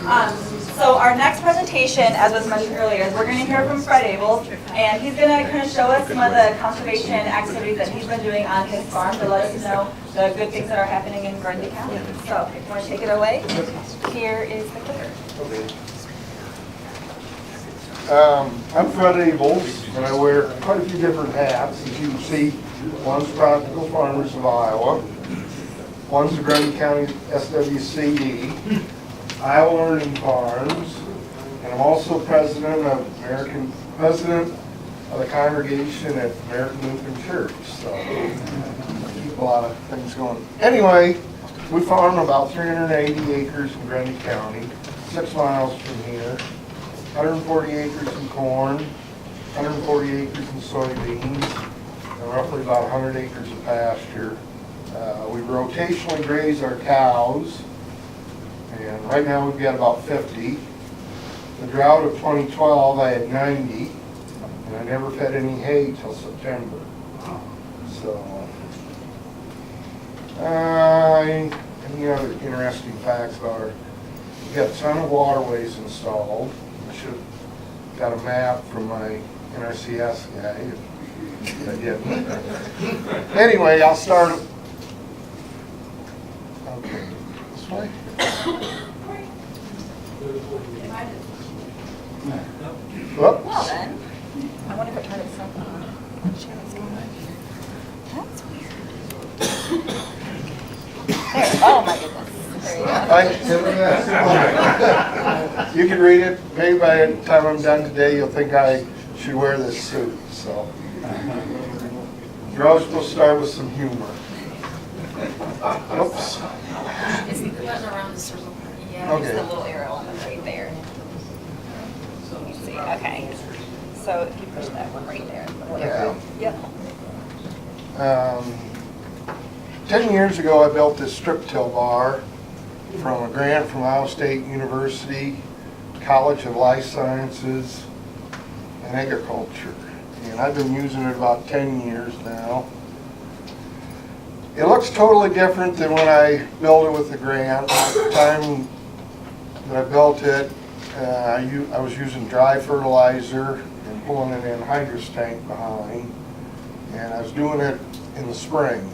So our next presentation, as was mentioned earlier, is we're going to hear from Fred Abels, and he's going to kind of show us some of the conservation activities that he's been doing on his farm to let us know the good things that are happening in Grundy County. So if you want to take it away, here is the clicker. I'm Fred Abels, and I wear quite a few different hats. As you can see, one's Practical Farmers of Iowa, one's the Grundy County SWCD, Iowa Learning Farms, and I'm also president of the congregation at American Lutheran Church. So I keep a lot of things going. Anyway, we farm about 380 acres in Grundy County, 6 miles from here. 140 acres in corn, 140 acres in soybeans, and roughly about 100 acres of pasture. We rotationally graze our cows, and right now we've got about 50. The drought of 2012, I had 90, and I never fed any hay till September. So, any other interesting facts about her? We've got a ton of waterways installed. I should have got a map from my NRCS guy, if I didn't. Anyway, I'll start. Okay, this way. Well then, I wonder if I turn it on. That's weird. There, oh my goodness. You can read it. Maybe by the time I'm done today, you'll think I should wear this suit. So, you're always supposed to start with some humor. Oops. Is the button around the circle? Yeah, Okay. there's the little arrow on the right there. So you see, okay. So if you push that one right there, the little arrow. Yep. 10 years ago, I built this strip till bar from a grant from Iowa State University, College of Life Sciences and Agriculture. And I've been using it about 10 years now. It looks totally different than when I built it with the grant. At the time that I built it, I was using dry fertilizer and pulling it in hydrous tank behind. And I was doing it in the spring.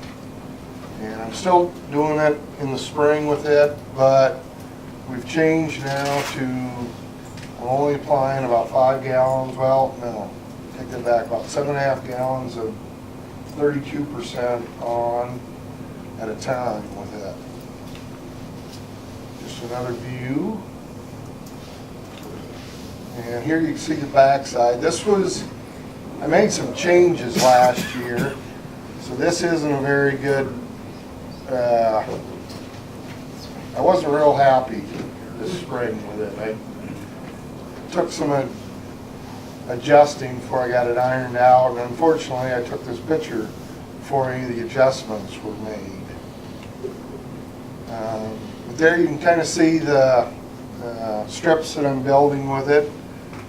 And I'm still doing it in the spring with it, but we've changed now to, I'm only applying about 5 gallons, well, no, take that back, about 7.5 gallons of 32% on at a time with it. Just another view. And here you can see the backside. I made some changes last year, so this isn't a very good, I wasn't real happy this spring with it. I took some adjusting before I got it ironed out, and unfortunately I took this picture before any of the adjustments were made. But there you can kind of see the strips that I'm building with it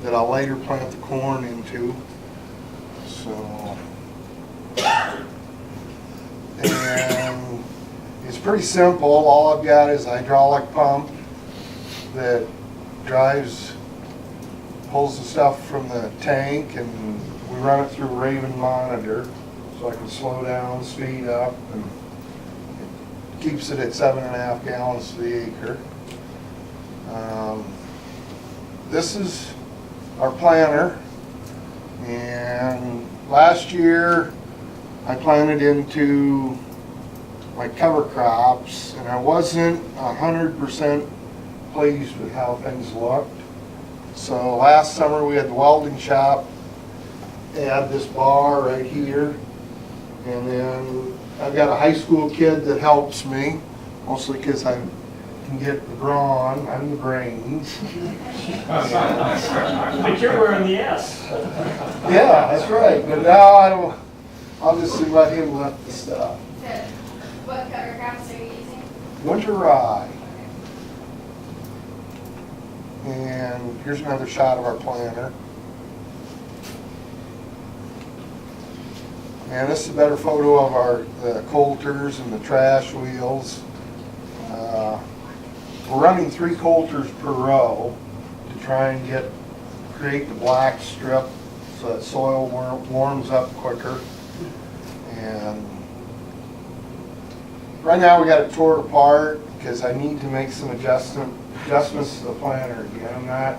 that I'll later plant the corn into. So, and it's pretty simple. All I've got is a hydraulic pump that pulls the stuff from the tank, and we run it through a Raven monitor so I can slow down, speed up, and it keeps it at 7.5 gallons to the acre. This is our planter, and last year I planted into my cover crops, and I wasn't 100% pleased with how things looked. So last summer we had the welding shop add this bar right here, and then I've got a high school kid that helps me, mostly because I can get the brawn, I'm the brains. But you're wearing the S. Yeah, that's right, but now I'll just let him lift the stuff. What cover crops are you using? Winter rye. And here's another shot of our planter. And this is a better photo of the coulters and the trash wheels. we're running 3 coulters per row to try and create the black strip so that soil warms up quicker. And right now we got it tore apart because I need to make some adjustments to the planter again. I'm not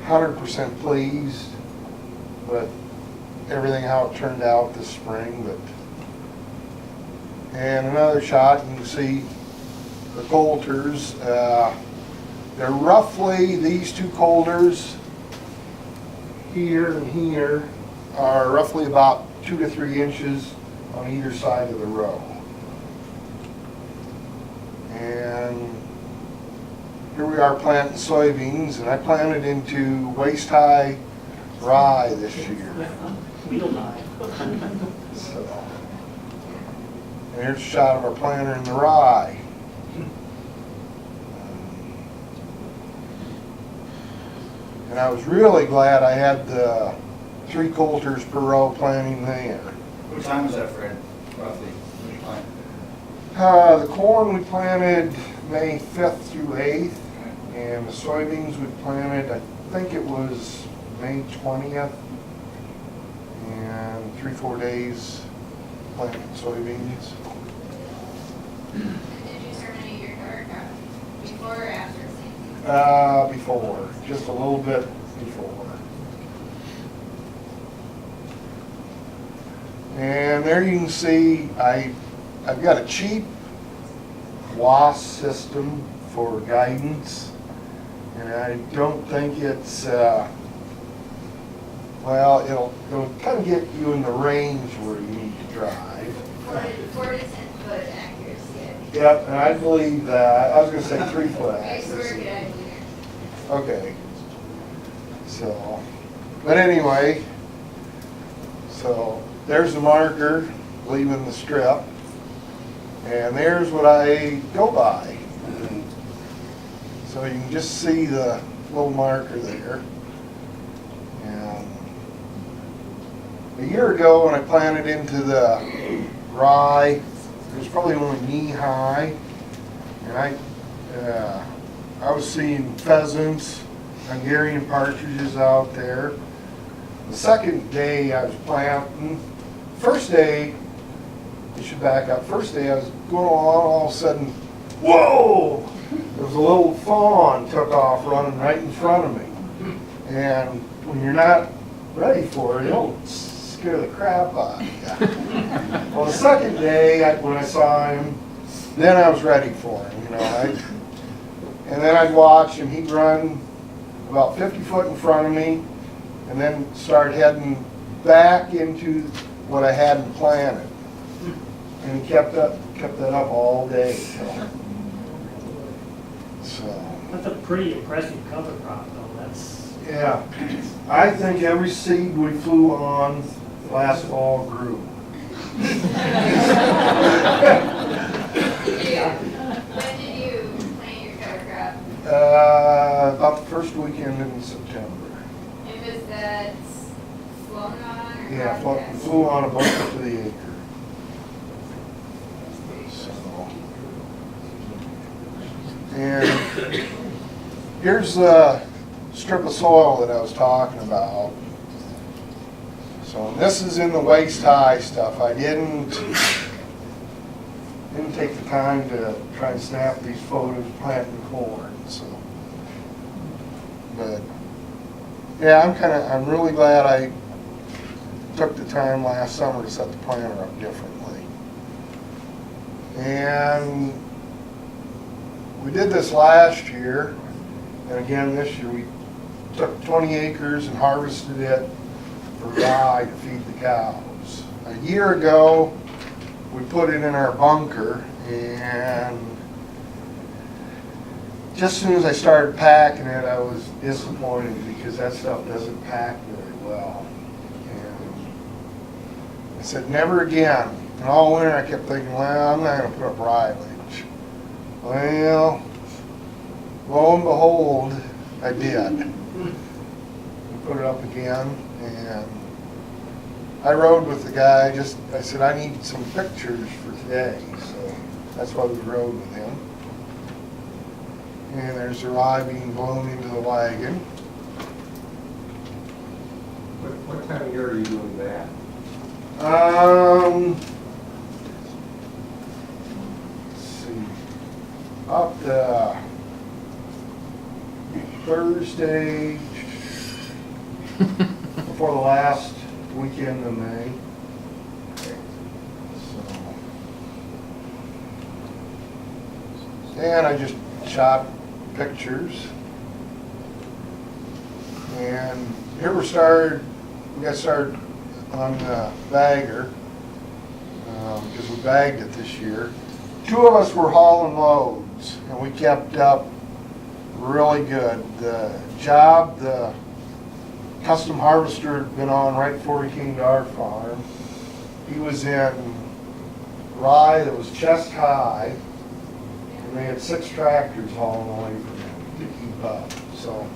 100% pleased with everything how it turned out this spring, and another shot, you can see the coulters. They're roughly, these 2 coulters here and here are roughly about 2 to 3 inches on either side of the row. And here we are planting soybeans, and I planted into waist-high rye this year. Wheel knife. So, and here's a shot of our planter in the rye. And I was really glad I had the 3 coulters per row planting there. What time was that, Fred, roughly, when you planted? The corn we planted May 5th through 8th, and the soybeans we planted, I think it was May 20th, and 3-4 days planting soybeans. Did you terminate your cover crop before or after season? Before, just a little bit before. And there you can see I've got a cheap WAS system for guidance, and I don't think it's, well, it'll kind of get you in the range where you need to drive. 4 to 10 foot accuracy. Yep, and I believe that. I was going to say 3 foot I swear accuracy. to God. Okay. So, but anyway, so there's the marker leaving the strip, and there's what I go by. So you can just see the little marker there. And a year ago when I planted into the rye, it was probably only knee high, and I was seeing pheasants, Hungarian partridges out there. The second day I was planting, first day, you should back up, first day I was going along, all of a sudden, whoa! There was a little fawn took off running right in front of me. And when you're not ready for it, it'll scare the crap out of you. Well, the second day, when I saw him, then I was ready for him, you know. And then I'd watch, and he'd run about 50 foot in front of me, and then start heading back into what I hadn't planted. And he kept that up all day. So, That's a pretty impressive cover crop, though. That's yeah, I think every seed we flew on last fall grew. When did you plant your cover crop? About the first weekend in September. And was that flown on or? Yeah, broadcast? flew on a bucket to the acre. So, and here's the strip of soil that I was talking about. So this is in the waist high stuff. I didn't take the time to try and snap these photos planting corn. So, but yeah, I'm really glad I took the time last summer to set the planter up differently. And we did this last year, and again this year we took 20 acres and harvested it for rye to feed the cows. A year ago, we put it in our bunker, and just as soon as I started packing it, I was disappointed because that stuff doesn't pack very well. And I said, never again. And all winter I kept thinking, well, I'm not going to put up silage. Well, lo and behold, I did. We put it up again, and I rode with the guy. I said, I need some pictures for today, so that's why we rode with him. And there's the rye being blown into the wagon. What time of year are you doing that? Let's see, up to Thursday before the last weekend of May. So, and I just shot pictures. And here we got started on the bagger, because we bagged it this year. Two of us were hauling loads, and we kept up really good. The job, the custom harvester had been on right before he came to our farm. He was in rye that was chest high, and they had 6 tractors hauling away from him to keep up. So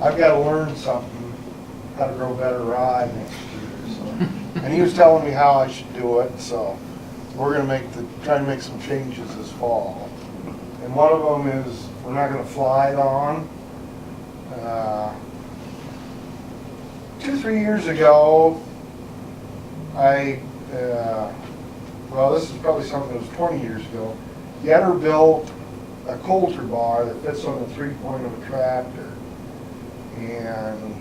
I've got to learn something, how to grow better rye next year. So. And he was telling me how I should do it, so we're going to try to make some changes this fall. And one of them is we're not going to fly it on. 2-3 years ago, well, this is probably something that was 20 years ago. Yetter built a coulter bar that fits on the 3-point of a tractor. And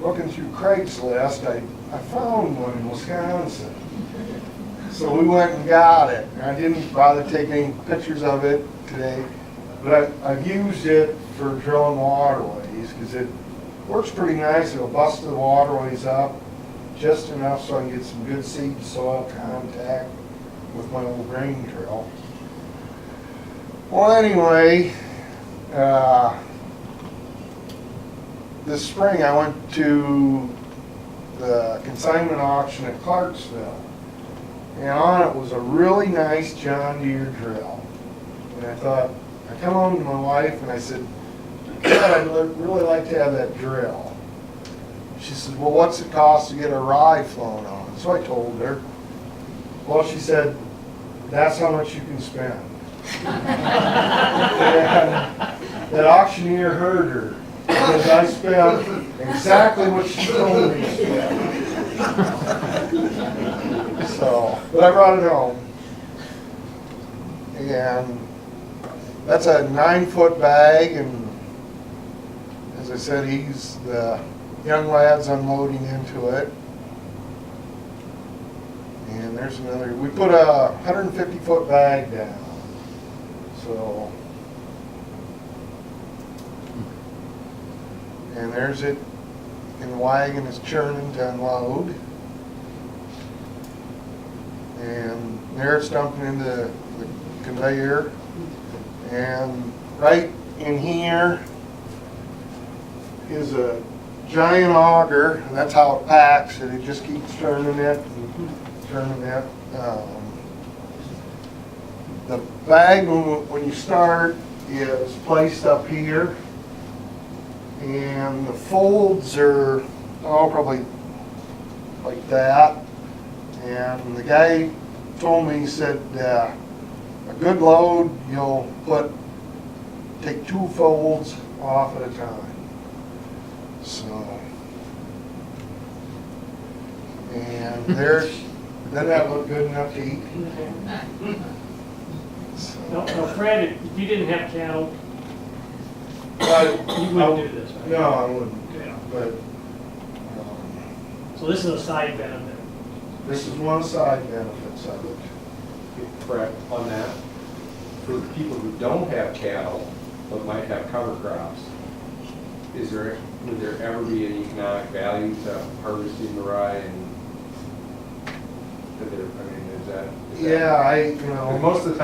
looking through Craigslist, I found one in Wisconsin. So we went and got it. And I didn't bother taking any pictures of it today, but I've used it for drilling waterways because it works pretty nice. It'll bust the waterways up just enough so I can get some good seed soil contact with my old grain drill. Well, anyway, this spring I went to the consignment auction at Clarksville, and on it was a really nice John Deere drill. And I thought, I come home to my wife and I said, God, I'd really like to have that drill. She said, well, what's it cost to get a rye flown on? So I told her. Well, she said, that's how much you can spend. And that auctioneer heard her, because I spent exactly what she told me to spend. So, but I brought it home. And that's a 9-foot bag, and as I said, the young lad's unloading into it. And there's another, we put a 150-foot bag down. So, and there's it in the wagon, it's churning to unload. And there it's dumping into the conveyor. And right in here is a giant auger, and that's how it packs it. It just keeps turning it and turning it. The bag, when you start, is placed up here, and the folds are probably like that. And the guy told me, he said, a good load, you'll take 2 folds off at a time. So, and doesn't that look good enough to eat? So, No, Fred, if you didn't have cattle, you wouldn't do this, right? No, I wouldn't. Yeah. But So this is a side benefit. this is one side benefits of it. Correct on that. For the people who don't have cattle, but might have cover crops, would there ever be an economic value to harvesting the rye and, is that? Yeah, Because most of the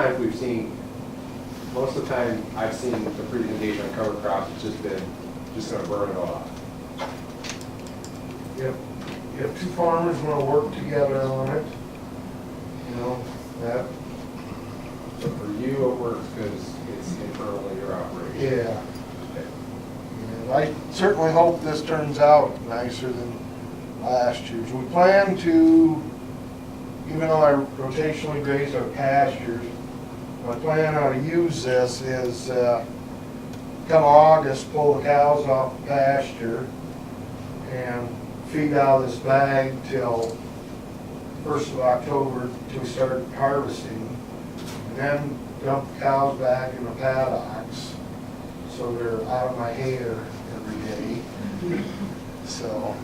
time I've seen the presentation on cover crops, it's just gonna burn it off. if 2 farmers want to work together on it, that, So for you, it works because it's internal in your operation. yeah. And I certainly hope this turns out nicer than last year's. We plan to, even though I rotationally graze our pastures, my plan how to use this is come August, pull the cows off the pasture and feed out of this bag till 1st of October till we start harvesting. And then dump the cows back in the paddocks so they're out of my hair every day. So,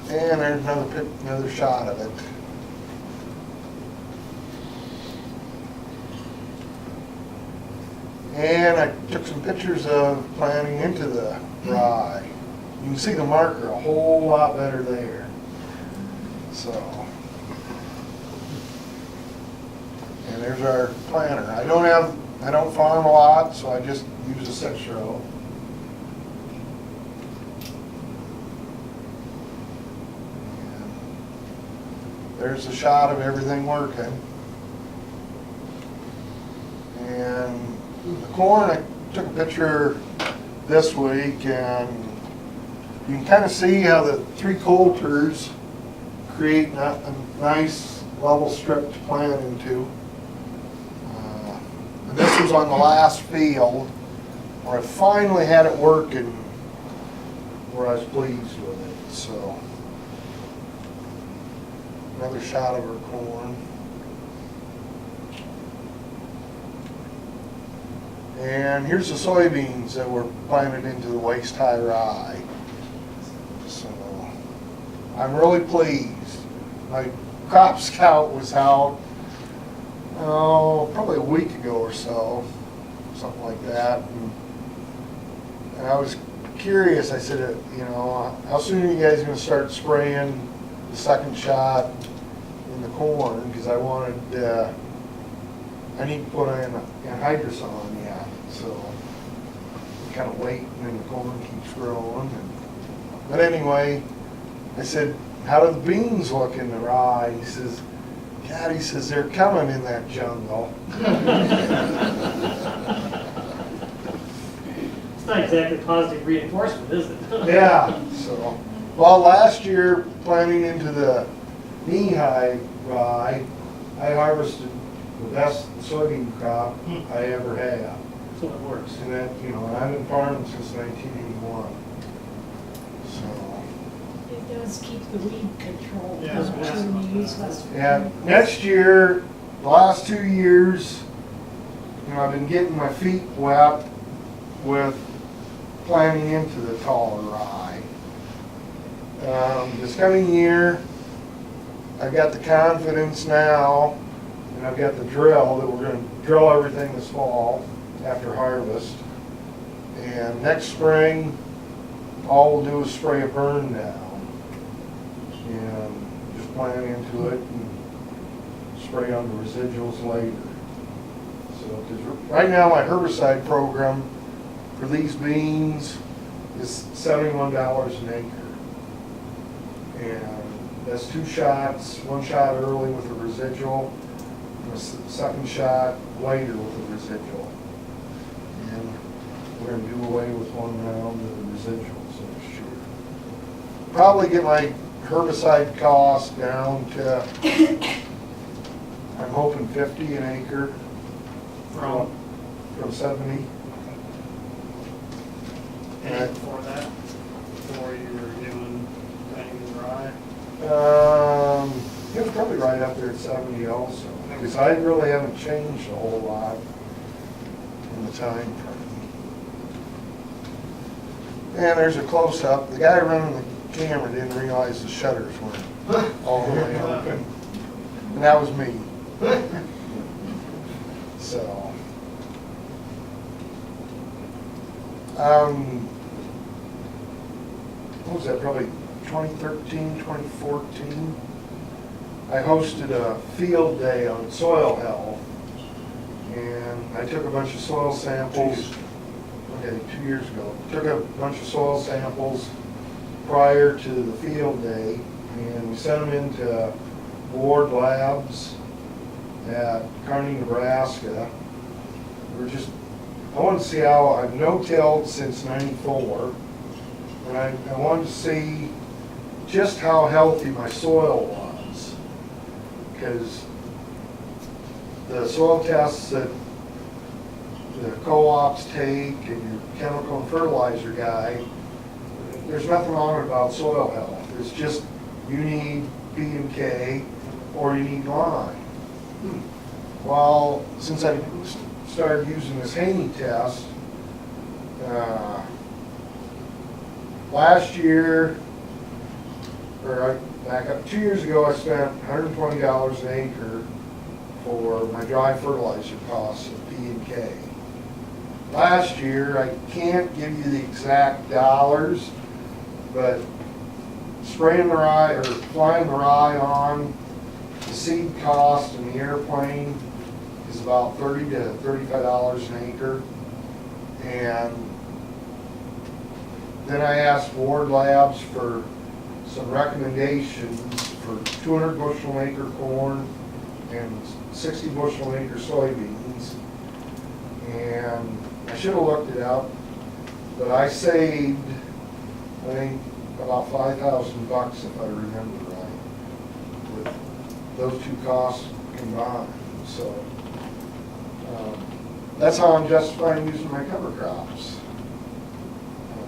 and there's another shot of it. And I took some pictures of planting into the rye. You can see the marker a whole lot better there. So, and there's our planter. I don't farm a lot, so I just use a 6-row. There's a shot of everything working. And the corn, I took a picture this week, and you can kind of see how the 3 coulters create a nice level strip to plant into. And this was on the last field where I finally had it working, where I was pleased with it. So, another shot of our corn. And here's the soybeans that were planted into the waist-high rye. So, I'm really pleased. My crop scout was out, probably a week ago or so, something like that. And I was curious. I said, how soon are you guys going to start spraying the second shot in the corn? Because I need to put in anhydrous on yet. So, kind of wait, and then the corn keeps growing. But anyway, I said, how do the beans look in the rye? He says, God, he says, they're coming in that jungle. It's not exactly positive reinforcement, is it? Yeah, so, well, last year, planting into the knee-high rye, I harvested the best soybean crop I ever had. So it works. And that, I've been farming since 1981. So, It does keep the weed control. Yeah, that's what I was When you about use to less. yeah, next year, the last 2 years, I've been getting my feet wet with planting into the taller rye. This coming year, I've got the confidence now, and I've got the drill that we're going to drill everything this fall after harvest. And next spring, all we'll do is spray a burn down and just plant into it and spray on the residuals later. So, because right now my herbicide program for these beans is $71 an acre. And that's 2 shots, 1 shot early with a residual, and a second shot later with a residual. And we're going to do away with 1 round of the residuals next year. Probably get my herbicide cost down to, I'm hoping 50 an acre from 70. And before that, before you were doing planting and rye? It was probably right up there at 70 also, because I really haven't changed a whole lot in the time frame. And there's a close-up. The guy running the camera didn't realize the shutters weren't all the way open. And that was me. So, what was that, probably 2013, 2014? I hosted a field day on soil health, and I took a bunch of soil samples, 2 years ago. Took a bunch of soil samples prior to the field day, and we sent them into board labs at Kearney, Nebraska. I wanted to see how, I've no-tilled since '94, and I wanted to see just how healthy my soil was. Because the soil tests that the co-ops take and your chemical and fertilizer guy, there's nothing wrong about soil health. It's just you need P and K or you need lime. Well, since I started using this Haney test, last year, back up 2 years ago, I spent $120 an acre for my dry fertilizer costs of P and K. Last year, I can't give you the exact dollars, but spraying the rye or flying the rye on, the seed cost and the airplane is about $30 to $35 an acre. And then I asked Ward Labs for some recommendations for 200 bushel an acre corn and 60 bushel an acre soybeans. And I should have looked it up, but I saved, I think, about $5,000 if I remember right, with those two costs combined. So that's how I'm justifying using my cover crops.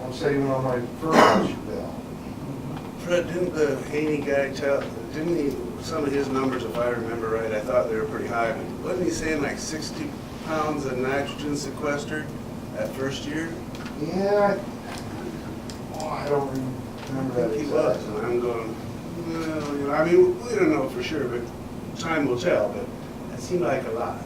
I'm saving on my fertilizer bill. Fred, didn't the Haney guy didn't he, some of his numbers, if I remember right, I thought they were pretty high, but wasn't he saying like 60 pounds of nitrogen sequestered that first year? Yeah, I don't remember I that think he was, exactly. and I'm going, well, you know, I mean, we don't know for sure, but time will tell, but that seemed like a lot.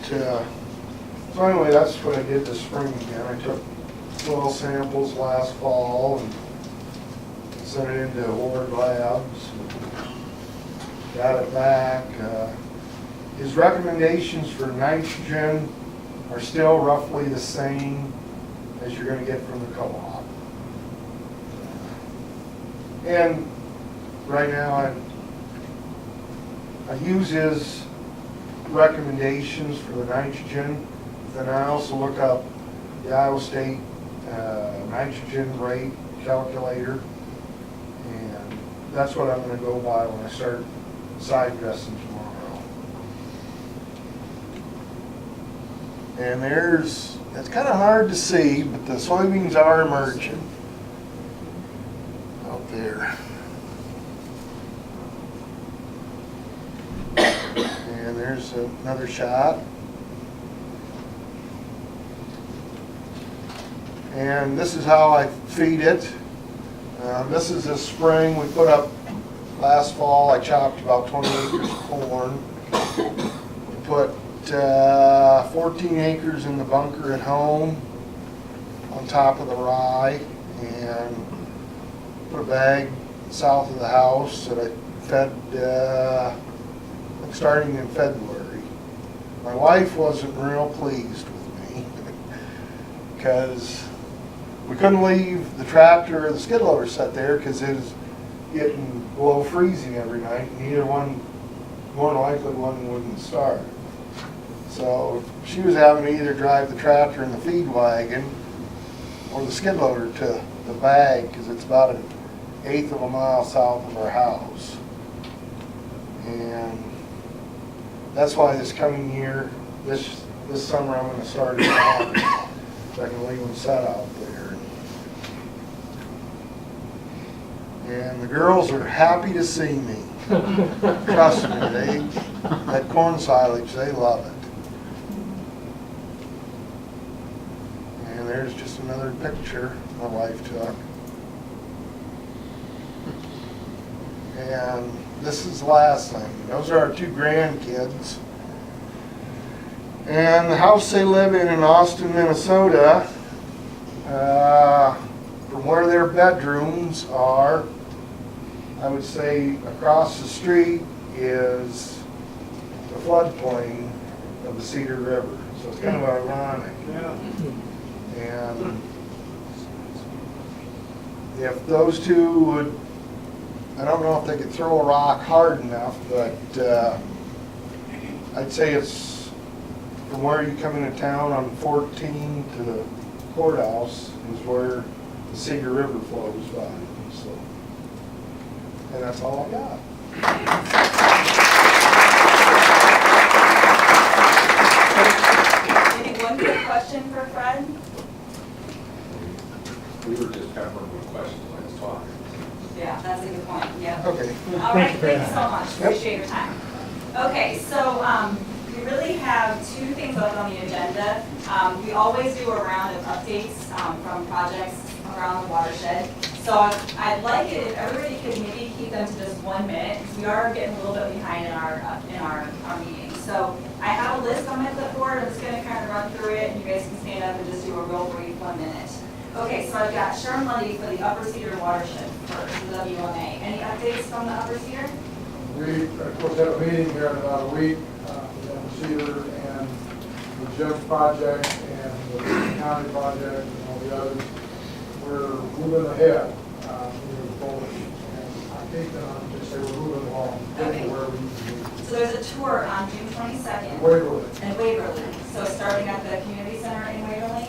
So anyway, that's what I did this spring again. I took soil samples last fall and sent it into Ward Labs. Got it back. His recommendations for nitrogen are still roughly the same as you're going to get from the co-op. And right now I use his recommendations for the nitrogen. Then I also look up the Iowa State nitrogen rate calculator, and that's what I'm going to go by when I start side dressing tomorrow. And it's kind of hard to see, but the soybeans are emerging out there. And there's another shot. And this is how I feed it. This is this spring. We put up last fall. I chopped about 20 acres of corn. We put 14 acres in the bunker at home on top of the rye, and put a bag south of the house that I fed starting in February. My wife wasn't real pleased with me because we couldn't leave the tractor or the skid loader set there because it was getting below freezing every night, and either one, more than likely one wouldn't start. So she was having to either drive the tractor in the feed wagon or the skid loader to the bag because it's about 1/8 of a mile south of our house. And that's why this coming year, this summer, I'm going to start it off so I can leave them set out there. And the girls are happy to see me. Trust me, that corn silage, they love it. And there's just another picture my wife took. And this is the last thing. Those are our two grandkids. And the house they live in Austin, Minnesota, from where their bedrooms are, I would say across the street is the floodplain of the Cedar River. So it's kind of ironic. Yeah. And if those two would, I don't know if they could throw a rock hard enough, but I'd say it's from where you come into town on 14 to the courthouse is where the Cedar River flows by. So, and that's all I got. Maybe one quick question for Fred? We were just peppering with questions when I was talking. Yeah, that's a good point, yeah. Okay. All right, thank you so much, appreciate your time. Okay, so we really have two things left on the agenda. We always do a round of updates from projects around the watershed. So I'd like it if everybody could maybe keep them to just 1 minute, because we are getting a little bit behind in our meeting. So I have a list on my clipboard, I'm just gonna kind of run through it, and you guys can stand up and just do a real brief 1 minute. Okay, so I've got Sherm Lundy for the Upper Cedar Watershed for the WMA. Any updates from the Upper Cedar? We, of course, have a meeting here in about a week, with Cedar and the Judge project and the Grundy County project and all the others. We're moving ahead, moving forward. And I think that I'm just say we're moving along, Okay. getting where we need to be. So there's a tour on June 22nd Waverly. in Waverly. So starting at the community center in Waverly?